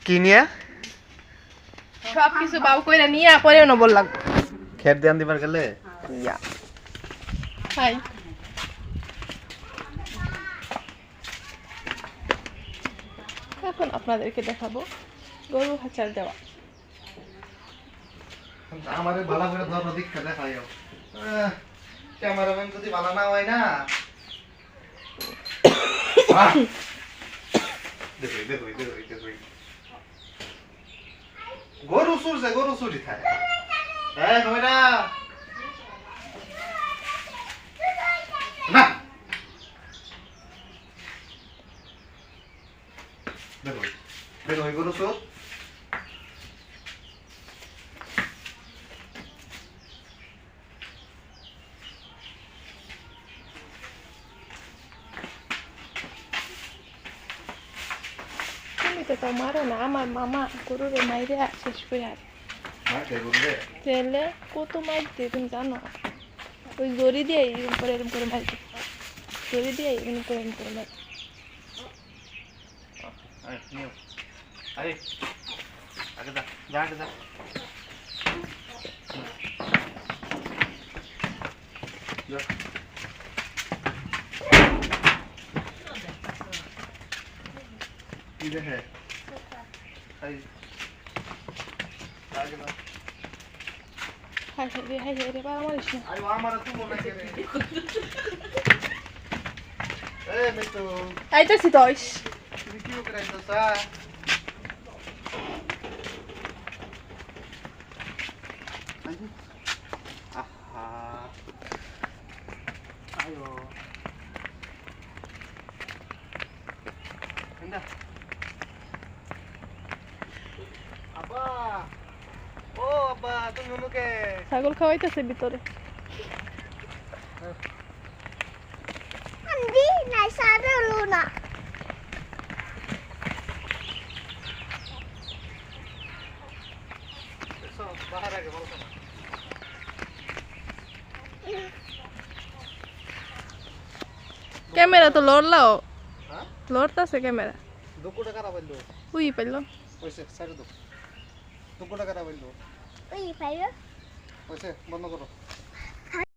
কি নিয়া সব কিছু বাউ কইরা নিয়া পরেও না বল লাগবে খেত দেন দিবার গেলে ইয়া হাই এখন আপনাদেরকে দেখাবো গরু হাঁচাল দেওয়া আমারে ভালো করে ধর দীক্ষা দেখাইও ক্যামেরাম্যান যদি ভালো না হয় না দেখো দেখো দেখো দেখো গরু চুরি খায় হ্যাঁ হবে না না দেখো দেখো গরু চোর তো মারো না আমার মামা গরুরে মাইরে শেষ করে আর তেলে কত মারতে তুমি জানো ওই জড়ি দিয়ে এরকম করে মারতে জড়ি দিয়ে এরকম করে মারতে আরে আগে যা আগে যা কি দেখে হাই রে বাবা মারিস না আরে আমার তো মনে করে এই মিতু আইতাছি তোইস তুমি কি করে আইতাছা আহা আয়ো এন্ডা আব্বা ও আব্বা তুমি নুনুকে ছাগল খাওয়াইতেছে ভিতরে Andi, naik sana Luna. এসো বাহার আগে বলো ক্যামেরা তো লড়লাও হ্যাঁ লড়তাছে ক্যামেরা 2 টাকা পাইলো উই পাইলো পয়সা সাইড দাও 2 টাকা পাইলো Ui, phải đó. পয়সা বন্ধ করো